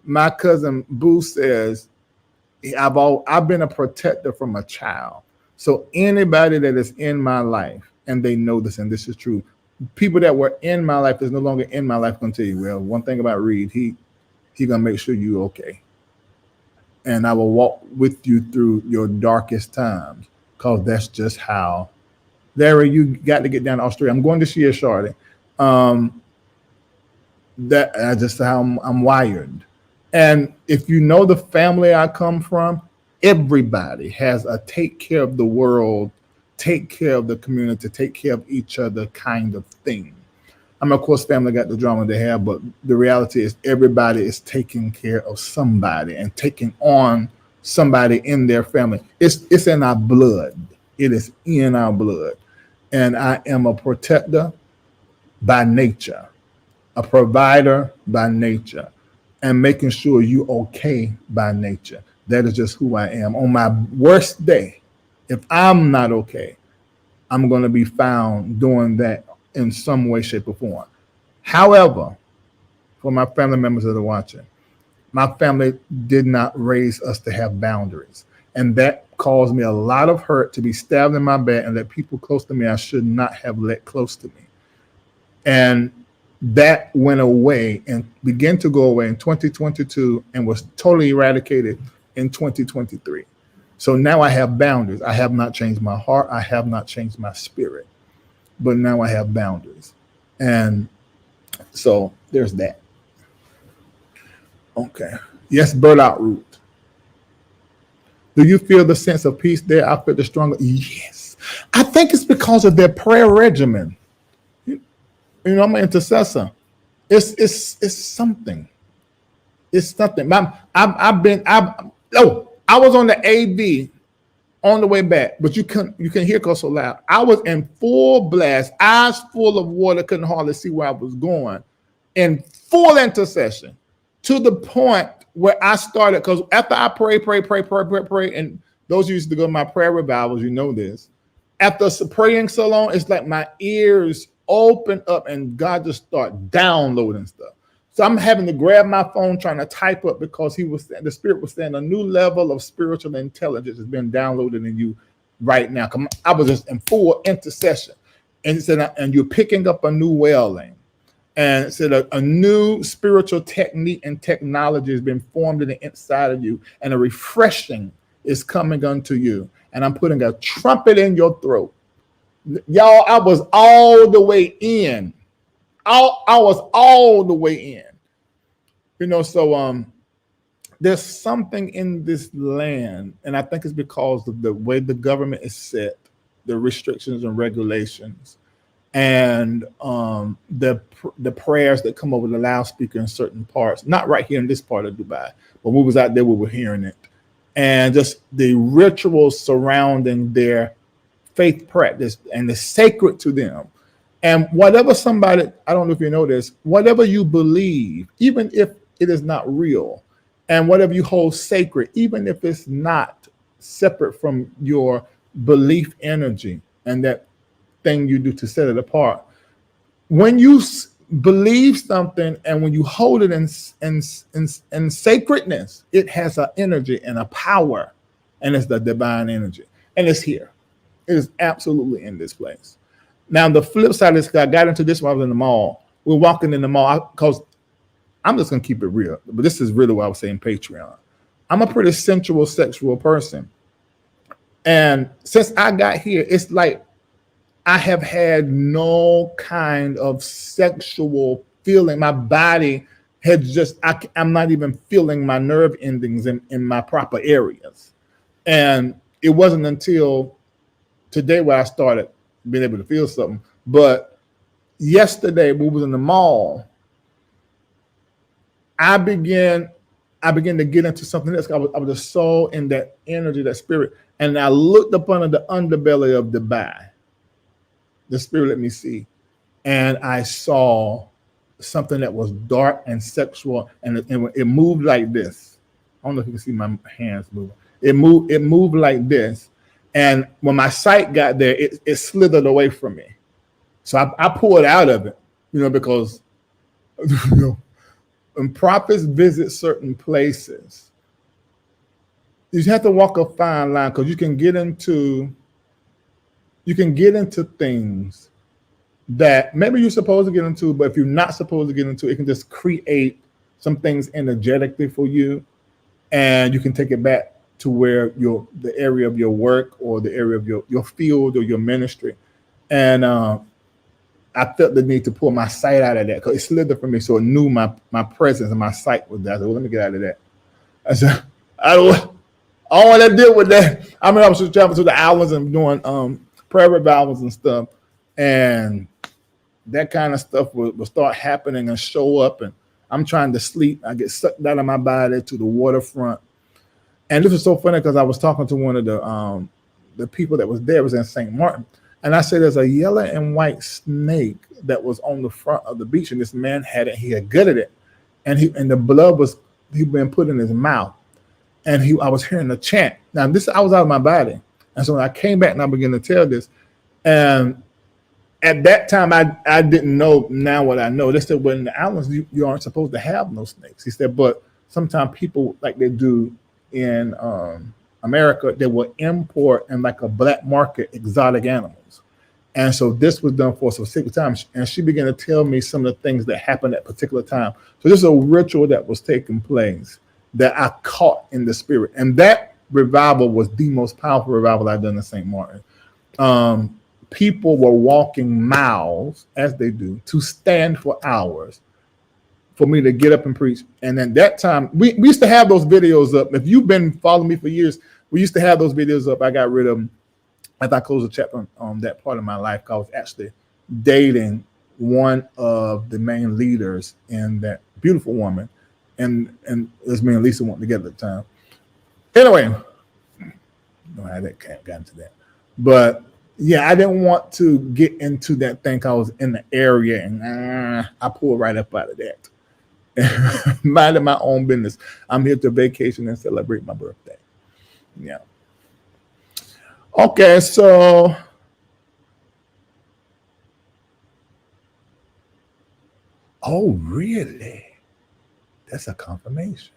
my cousin Boo says, I've been a protector from a child. So anybody that is in my life, and they know this, and this is true, people that were in my life that's no longer in my life gonna tell you, well, one thing about Reid, he gonna make sure you're okay. And I will walk with you through your darkest times, because that's just how. Larry, you got to get down to Australia. I'm going this year, Charlotte. That's just how I'm wired. And if you know the family I come from, everybody has a take care of the world, take care of the community, take care of each other kind of thing. Of course, family got the drama they have, but the reality is everybody is taking care of somebody and taking on somebody in their family. It's in our blood. It is in our blood. And I am a protector by nature, a provider by nature, and making sure you're okay by nature. That is just who I am. On my worst day, if I'm not okay, I'm going to be found doing that in some way, shape, or form. However, for my family members that are watching, my family did not raise us to have boundaries. And that caused me a lot of hurt, to be stabbed in my back and let people close to me I should not have let close to me. And that went away and began to go away in 2022 and was totally eradicated in 2023. So now I have boundaries. I have not changed my heart. I have not changed my spirit. But now I have boundaries. And so there's that. Okay. Yes, burdock root. Do you feel the sense of peace there? I feel the stronger. Yes. I think it's because of their prayer regimen. I'm an intercessor. It's something. It's something. I was on the AV on the way back, but you can hear because so loud. I was in full blast, eyes full of water, couldn't hardly see where I was going, in full intercession, to the point where I started, because after I pray, and those who used to go to my prayer revivals, you know this. After praying so long, it's like my ears open up and God just start downloading stuff. So I'm having to grab my phone trying to type up, because the Spirit was saying a new level of spiritual intelligence has been downloaded in you right now. I was just in full intercession, and it said, and you're picking up a new wailing. And it said a new spiritual technique and technology has been formed in the inside of you, and a refreshing is coming unto you, and I'm putting a trumpet in your throat. Y'all, I was all the way in. I was all the way in. You know, so there's something in this land, and I think it's because of the way the government is set, the restrictions and regulations, and the prayers that come over the loudspeaker in certain parts. Not right here in this part of Dubai, but we was out there, we were hearing it, and just the rituals surrounding their faith practice and the sacred to them. And whatever somebody, I don't know if you know this, whatever you believe, even if it is not real, and whatever you hold sacred, even if it's not separate from your belief energy and that thing you do to set it apart, when you believe something and when you hold it in sacredness, it has an energy and a power, and it's the divine energy, and it's here. It is absolutely in this place. Now, the flip side is, I got into this when I was in the mall. We're walking in the mall, because I'm just going to keep it real, but this is really what I was saying, Patreon. I'm a pretty sensual, sexual person. And since I got here, it's like I have had no kind of sexual feeling. My body had just, I'm not even feeling my nerve endings in my proper areas. And it wasn't until today where I started being able to feel something. But yesterday, we was in the mall, I began to get into something else. I was just so in that energy, that spirit. And I looked up under the underbelly of Dubai. The spirit let me see. And I saw something that was dark and sexual, and it moved like this. I don't know if you can see my hands moving. It moved like this. And when my sight got there, it slithered away from me. So I pulled out of it, because when prophets visit certain places, you have to walk a fine line, because you can get into things that maybe you're supposed to get into, but if you're not supposed to get into, it can just create some things energetically for you, and you can take it back to where the area of your work or the area of your field or your ministry. And I felt the need to pull my sight out of that, because it slithered from me, so it knew my presence and my sight was there. I said, well, let me get out of that. I said, all I did with that, I was just traveling to the islands and doing prayer revivals and stuff, and that kind of stuff will start happening and show up, and I'm trying to sleep. I get sucked out of my body to the waterfront. And this was so funny, because I was talking to one of the people that was there. It was in St. Martin. And I said, there's a yellow and white snake that was on the front of the beach, and this man had it. He had gutted it, and the blood he'd been put in his mouth. And I was hearing the chant. Now, I was out of my body. And so when I came back and I began to tell this, and at that time, I didn't know now what I know. They said, well, in the islands, you aren't supposed to have no snakes. He said, but sometimes people, like they do in America, they will import in like a black market exotic animals. And so this was done for a specific time. And she began to tell me some of the things that happened at particular time. So this is a ritual that was taking place that I caught in the spirit. And that revival was the most powerful revival I've done in St. Martin. People were walking miles, as they do, to stand for hours for me to get up and preach. And at that time, we used to have those videos up. If you've been following me for years, we used to have those videos up. I got rid of them as I closed the chapter on that part of my life. I was actually dating one of the main leaders in that beautiful woman. And this me and Lisa weren't together at the time. Anyway, I don't know how that got into that. But yeah, I didn't want to get into that thing. I was in the area, and I pulled right up out of that. Minding my own business. I'm here to vacation and celebrate my birthday. Yeah. Okay, so oh, really? That's a confirmation.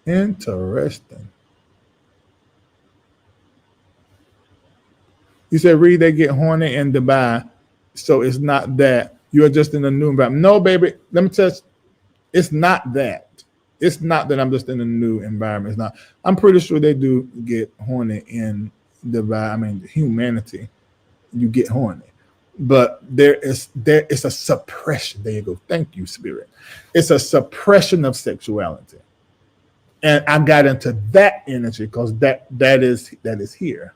Interesting. You said, Reid, they get horny in Dubai, so it's not that. You're just in a new environment. No, baby, let me tell you, It's not that. It's not that I'm just in a new environment. It's not. I'm pretty sure they do get horny in humanity. You get horny, but there is a suppression. There you go. Thank you, Spirit. It's a suppression of sexuality, and I got into that energy because that is here.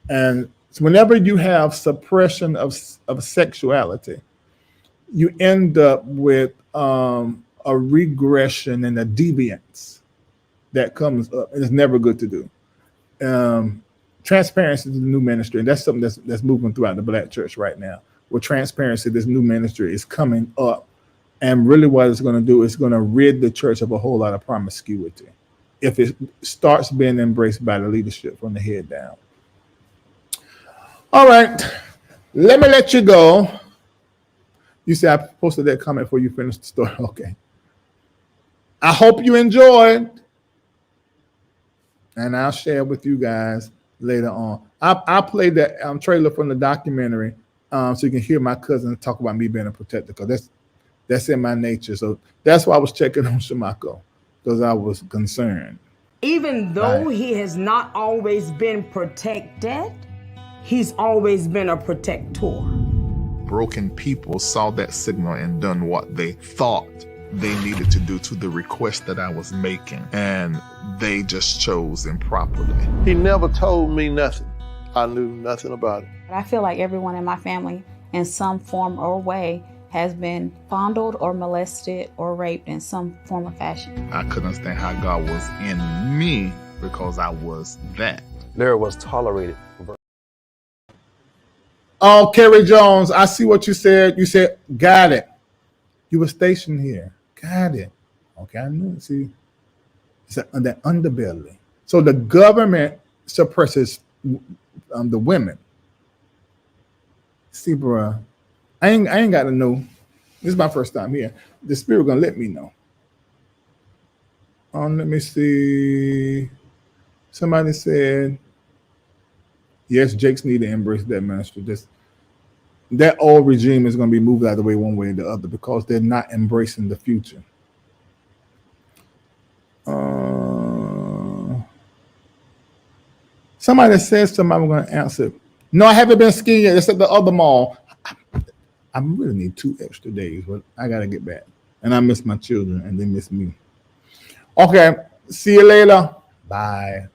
And so whenever you have suppression of sexuality, you end up with a regression and a deviance that comes up, and it's never good to do. Transparency is the new ministry, and that's something that's moving throughout the Black church right now. With transparency, this new ministry is coming up, and really what it's going to do is going to rid the church of a whole lot of promiscuity if it starts being embraced by the leadership from the head down. All right, let me let you go. You see, I posted that comment before you finished the story. Okay. I hope you enjoyed, and I'll share with you guys later on. I'll play that trailer from the documentary so you can hear my cousin talk about me being a protector, because that's in my nature. So that's why I was checking on Shamako, because I was concerned. Even though he has not always been protected, he's always been a protector. Broken people saw that signal and done what they thought they needed to do to the request that I was making, and they just chose improperly. He never told me nothing. I knew nothing about it. I feel like everyone in my family in some form or way has been fondled or molested or raped in some form or fashion. I couldn't understand how God was in me because I was that. There was tolerated. Oh, Kerry Jones, I see what you said. You said, got it. You were stationed here. Got it. Okay, I knew it. See, it's that underbelly. So the government suppresses the women. See, bro, I ain't got to know. This is my first time here. The Spirit gonna let me know. Let me see. Somebody said, yes, Jakes need to embrace that ministry. That old regime is going to be moved out of the way one way or the other because they're not embracing the future. Somebody says something, I'm going to answer. No, I haven't been skiing yet. It's at the other mall. I really need 2 extra days, but I got to get back. And I miss my children, and they miss me. Okay, see you later. Bye.